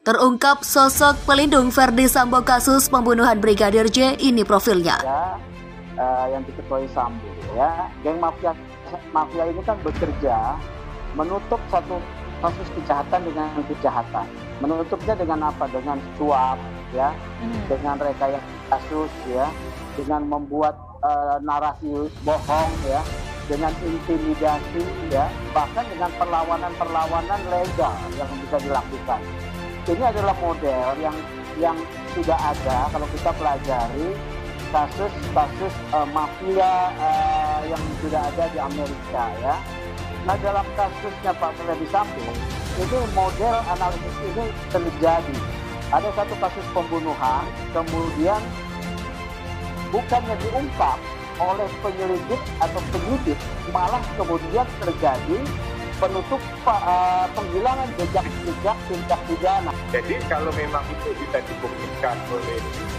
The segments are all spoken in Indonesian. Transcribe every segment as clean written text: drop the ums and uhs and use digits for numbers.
Terungkap sosok pelindung Verdi Sambo kasus pembunuhan Brigadir J, ini profilnya. Yang diketuai Sambo, ya, geng mafia ini kan bekerja menutup satu kasus kejahatan dengan kejahatan. Menutupnya dengan apa? Dengan suap, ya, dengan rekayasa kasus, ya, dengan membuat narasi bohong, ya, dengan intimidasi, ya, bahkan dengan perlawanan legal yang bisa dilakukan. Ini adalah model yang sudah ada kalau kita pelajari kasus mafia yang sudah ada di Amerika, ya. Nah, dalam kasusnya Pak Verdi Sambo, ini model analisis ini terjadi. Ada satu kasus pembunuhan, kemudian bukannya diungkap oleh penyelidik atau penyidik, malah kemudian terjadi penutup penghilangan jejak tindak pidana. Jadi kalau memang itu bisa dibuktikan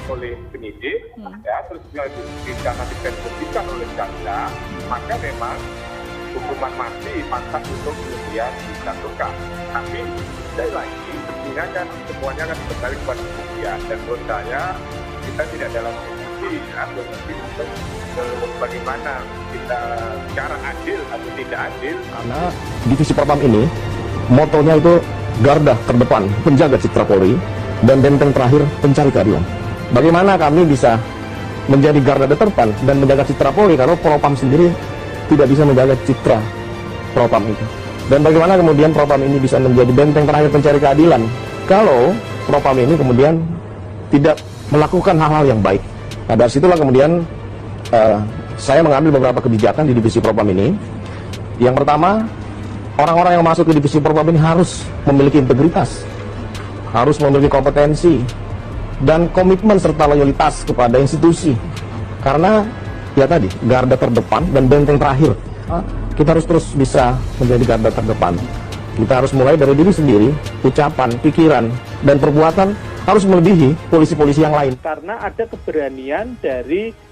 oleh penyidik, ya, terus bisa dibuktikan oleh jaksa, maka memang hukuman mati pantas untuk kemudian dijatuhkan. Tapi sekali lagi, ini kan semuanya kan kembali kepada pembuktian, dan menurut saya kita tidak dalam posisi, ya, untuk bagaimana kita secara adil atau tidak adil. Karena divisi Propam ini motonya itu garda terdepan penjaga citra Polri dan benteng terakhir pencari keadilan. Bagaimana kami bisa menjadi garda terdepan dan menjaga citra Polri kalau Propam sendiri tidak bisa menjaga citra Propam itu? Dan bagaimana kemudian Propam ini bisa menjadi benteng terakhir pencari keadilan kalau Propam ini kemudian tidak melakukan hal-hal yang baik? Nah, dari situlah kemudian saya mengambil beberapa kebijakan di divisi Propam ini. Yang pertama, orang-orang yang masuk ke divisi Propam ini harus memiliki integritas, harus memiliki kompetensi dan komitmen serta loyalitas kepada institusi. Karena ya tadi, garda terdepan dan benteng terakhir. Kita harus terus bisa menjadi garda terdepan. Kita harus mulai dari diri sendiri, ucapan, pikiran, dan perbuatan harus melebihi polisi-polisi yang lain. Karena ada keberanian dari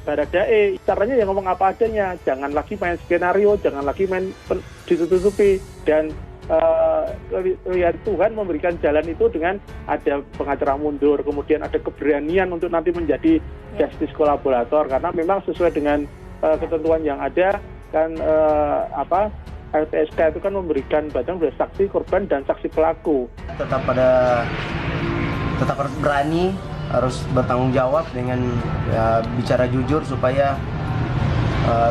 Baradae, caranya yang ngomong apa adanya, jangan lagi main skenario, jangan lagi main ditutupi, dan lihat Tuhan memberikan jalan itu dengan ada pengacara mundur, kemudian ada keberanian untuk nanti menjadi justice kolaborator, karena memang sesuai dengan ketentuan yang ada kan, LPSK itu kan memberikan badan pada saksi korban dan saksi pelaku. Tetap harus berani, harus bertanggung jawab dengan bicara jujur supaya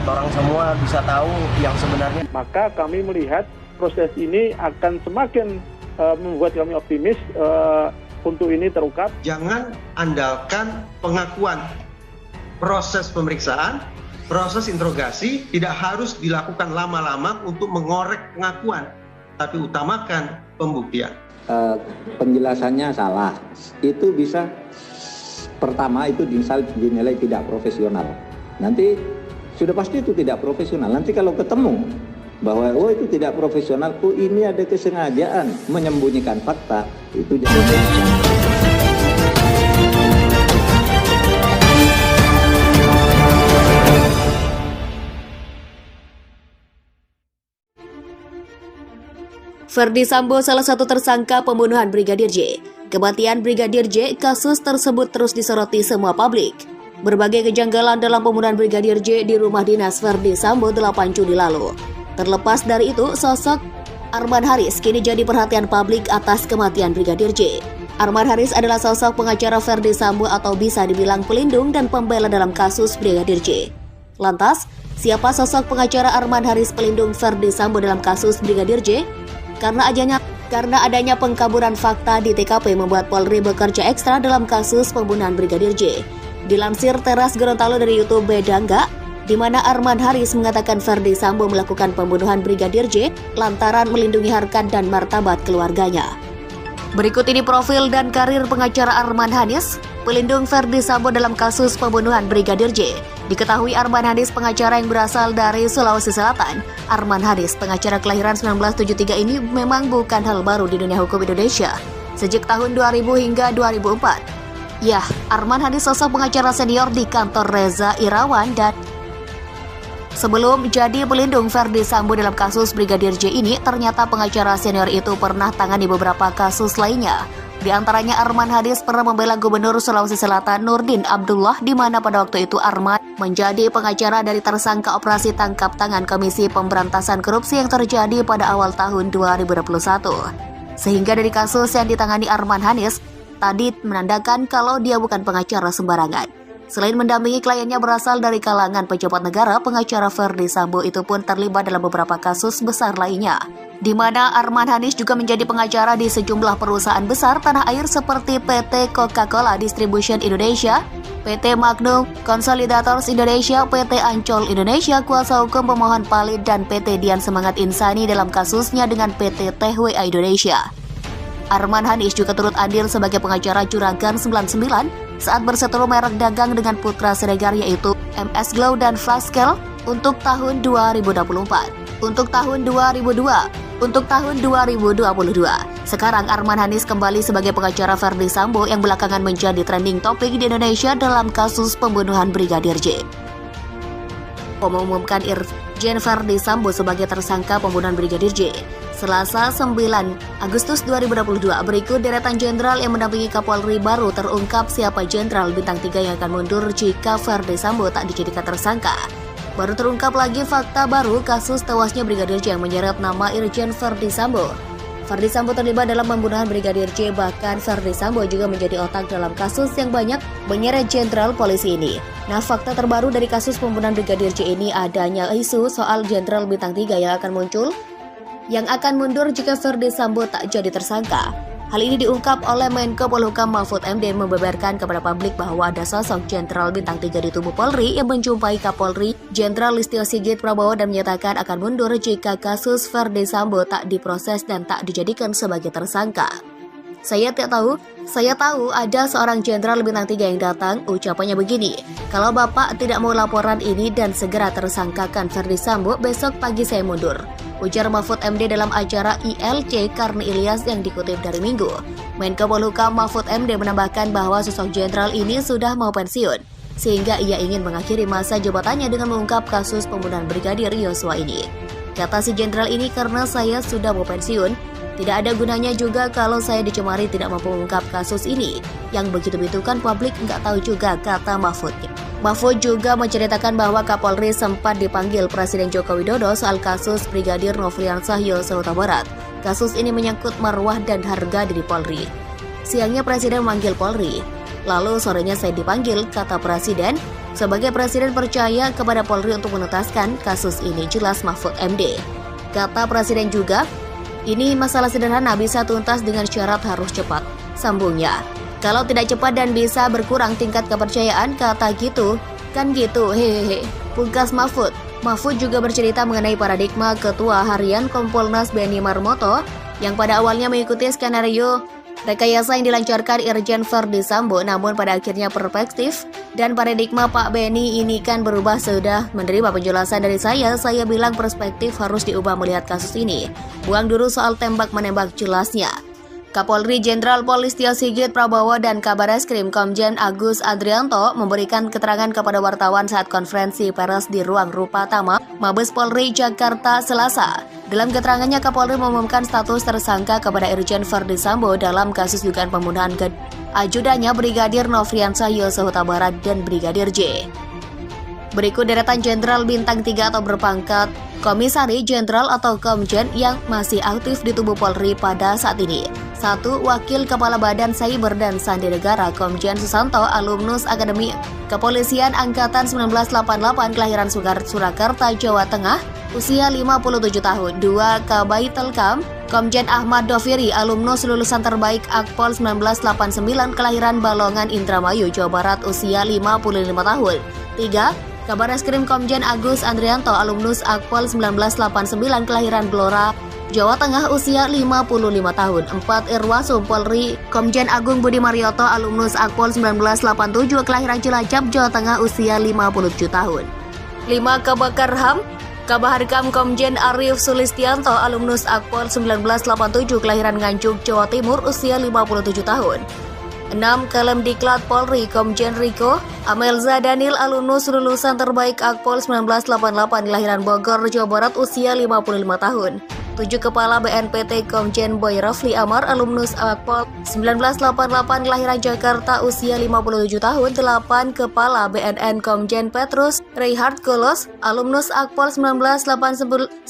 orang semua bisa tahu yang sebenarnya. Maka kami melihat proses ini akan semakin membuat kami optimis untuk ini terungkap. Jangan andalkan pengakuan. Proses pemeriksaan, proses interogasi tidak harus dilakukan lama-lama untuk mengorek pengakuan, tapi utamakan pembuktian. Penjelasannya salah, itu bisa pertama itu dinilai tidak profesional. Nanti sudah pasti itu tidak profesional. Nanti kalau ketemu bahwa itu tidak profesional, ini ada kesengajaan menyembunyikan fakta, itu jangan. Verdi Sambo salah satu tersangka pembunuhan Brigadir J. Kematian Brigadir J, kasus tersebut terus disoroti semua publik. Berbagai kejanggalan dalam pembunuhan Brigadir J di rumah dinas Verdi Sambo 8 Juli lalu. Terlepas dari itu, sosok Arman Haris kini jadi perhatian publik atas kematian Brigadir J. Arman Haris adalah sosok pengacara Verdi Sambo atau bisa dibilang pelindung dan pembela dalam kasus Brigadir J. Lantas, siapa sosok pengacara Arman Haris pelindung Verdi Sambo dalam kasus Brigadir J? Karena adanya pengkaburan fakta di TKP membuat Polri bekerja ekstra dalam kasus pembunuhan Brigadir J. Dilansir Teras Gorontalo dari YouTube Beda Enggak, di mana Arman Haris mengatakan Verdi Sambo melakukan pembunuhan Brigadir J lantaran melindungi harkat dan martabat keluarganya. Berikut ini profil dan karir pengacara Arman Haris, pelindung Verdi Sambo dalam kasus pembunuhan Brigadir J. Diketahui Arman Haris pengacara yang berasal dari Sulawesi Selatan. Arman Haris, pengacara kelahiran 1973 ini memang bukan hal baru di dunia hukum Indonesia. Sejak tahun 2000 hingga 2004. Ya, Arman Haris sosok pengacara senior di kantor Reza Irawan dan Sebelum jadi pelindung Verdi Sambo dalam kasus Brigadir J ini, ternyata pengacara senior itu pernah tangani beberapa kasus lainnya. Di antaranya Arman Hanis pernah membela Gubernur Sulawesi Selatan Nurdin Abdullah, di mana pada waktu itu Arman menjadi pengacara dari tersangka operasi tangkap tangan Komisi Pemberantasan Korupsi yang terjadi pada awal tahun 2021. Sehingga dari kasus yang ditangani Arman Hanis, tadi menandakan kalau dia bukan pengacara sembarangan. Selain mendampingi kliennya berasal dari kalangan pejabat negara, pengacara Verdi Sambo itu pun terlibat dalam beberapa kasus besar lainnya, di mana Arman Hanis juga menjadi pengacara di sejumlah perusahaan besar tanah air seperti PT Coca-Cola Distribution Indonesia, PT Magnum Consolidators Indonesia, PT Ancol Indonesia, kuasa hukum pemohon Palit, dan PT Dian Semangat Insani dalam kasusnya dengan PT THWA Indonesia. Arman Hanis juga turut andil sebagai pengacara Juragan 99 saat berseteru merek dagang dengan putra Siregar yaitu MS Glow dan Flaskel untuk tahun 2024. Untuk tahun 2022. Sekarang Arman Hanis kembali sebagai pengacara Verdi Sambo yang belakangan menjadi trending topik di Indonesia dalam kasus pembunuhan Brigadir J. Mengumumkan Irjen Verdi Sambo sebagai tersangka pembunuhan Brigadir J. Selasa 9 Agustus 2022, berikut deretan jenderal yang mendampingi Kapolri baru terungkap siapa jenderal bintang 3 yang akan mundur jika Verdi Sambo tak dijadikan tersangka. Baru terungkap lagi fakta baru kasus tewasnya Brigadir J yang menyeret nama Irjen Verdi Sambo. Verdi Sambo terlibat dalam pembunuhan Brigadir J, bahkan Verdi Sambo juga menjadi otak dalam kasus yang banyak menyeret jenderal polisi ini. Nah, fakta terbaru dari kasus pembunuhan Brigadir J ini adanya isu soal jenderal bintang 3 yang akan mundur jika Verdi Sambo tak jadi tersangka. Hal ini diungkap oleh Menko Polhukam Mahfud MD membeberkan kepada publik bahwa ada sosok jenderal bintang 3 di tubuh Polri yang menjumpai Kapolri Jenderal Listio Sigit Prabowo dan menyatakan akan mundur jika kasus Verdi Sambo tak diproses dan tak dijadikan sebagai tersangka. Saya tahu ada seorang jenderal bintang 3 yang datang, ucapannya begini, kalau Bapak tidak mau laporan ini dan segera tersangkakan Verdi Sambo, besok pagi saya mundur. Ujar Mahfud MD dalam acara ILC Karni Ilyas yang dikutip dari Minggu. Menko Polhukam Mahfud MD menambahkan bahwa sosok jenderal ini sudah mau pensiun, sehingga ia ingin mengakhiri masa jabatannya dengan mengungkap kasus pembunuhan Brigadir Yosua ini. Kata si jenderal ini, karena saya sudah mau pensiun, tidak ada gunanya juga kalau saya dicemari tidak mampu mengungkap kasus ini. Yang begitu-begitu kan publik nggak tahu juga, kata Mahfud. Mahfud juga menceritakan bahwa Kapolri sempat dipanggil Presiden Joko Widodo soal kasus Brigadir Nofriansah Yosua Huta Barat. Kasus ini menyangkut marwah dan harga diri Polri. Siangnya Presiden memanggil Polri, lalu sorenya saya dipanggil, kata Presiden. Sebagai Presiden percaya kepada Polri untuk menuntaskan kasus ini, jelas Mahfud MD. Kata Presiden juga, ini masalah sederhana, bisa tuntas dengan syarat harus cepat. Sambungnya, kalau tidak cepat dan bisa berkurang tingkat kepercayaan, kata gitu, kan gitu, hehehe. Pungkas Mahfud. Mahfud juga bercerita mengenai paradigma Ketua Harian Kompolnas Benny Marmoto yang pada awalnya mengikuti skenario rekayasa yang dilancarkan Irjen Verdi Sambo, namun pada akhirnya perspektif dan paradigma Pak Benny ini kan berubah. Sudah menerima penjelasan dari saya bilang perspektif harus diubah melihat kasus ini. Buang dulu soal tembak-menembak, jelasnya. Kapolri Jenderal Listio Sigit Prabowo dan Kabareskrim Komjen Agus Adrianto memberikan keterangan kepada wartawan saat konferensi pers di ruang Rupatama, Mabes Polri Jakarta Selasa. Dalam keterangannya, Kapolri mengumumkan status tersangka kepada Irjen Verdi Sambo dalam kasus dugaan pembunuhan ajudannya Brigadir Nofriansah Yosua Huta Barat dan Brigadir J. Berikut deretan jenderal bintang 3 atau berpangkat Komisaris Jenderal atau Komjen yang masih aktif di tubuh Polri pada saat ini. 1. Wakil Kepala Badan Cyber dan Sandi Negara Komjen Susanto, alumnus Akademi Kepolisian Angkatan 1988, kelahiran Surakarta, Jawa Tengah, usia 57 tahun. 2. Kabaitelkam Komjen Ahmad Doviri, alumnus lulusan terbaik Akpol 1989, kelahiran Balongan, Indramayu, Jawa Barat, usia 55 tahun. 3. Kabareskrim Komjen Agus Andrianto, alumnus Akpol 1989, kelahiran Blora, Jawa Tengah, usia 55 tahun. 4. Irwasum Polri Komjen Agung Budi Marioto, alumnus Akpol 1987, kelahiran Cilacap, Jawa Tengah, usia 57 tahun. 5. Kabaharkam Komjen Arief Sulistianto, alumnus Akpol 1987, kelahiran Nganjuk, Jawa Timur, usia 57 tahun. 6. Kalemdiklat Polri Komjen Riko Amelza Daniel, alumnus lulusan terbaik Akpol 1988 kelahiran Bogor, Jawa Barat, usia 55 tahun. 7. Kepala BNPT Komjen Boy Rafli Amar, alumnus Akpol 1988 kelahiran Jakarta, usia 57 tahun. 8. Kepala BNN Komjen Petrus Reinhard Kolos, alumnus Akpol 1988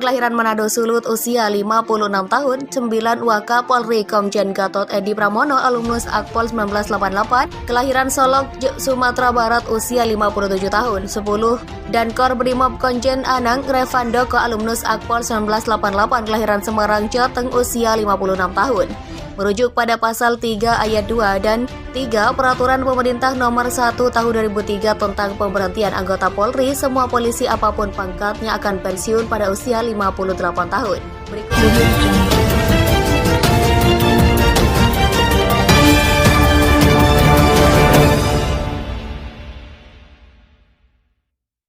kelahiran Manado, Sulut, usia 56 tahun. 9. Wakapolri Komjen Gatot Edi Pramono, alumnus Akpol 1988 kelahiran Solok, Sumatera Barat, usia 57 tahun. 10. Dan Kor Brimob Komjen Anang Revandoko, alumnus Akpol 1988 kelahiran Semarang, Jateng, usia 56 tahun. Merujuk pada pasal 3 ayat 2 dan 3 Peraturan Pemerintah Nomor 1 Tahun 2003 tentang pemberhentian anggota Polri, semua polisi apapun pangkatnya akan pensiun pada usia 58 tahun. Berikut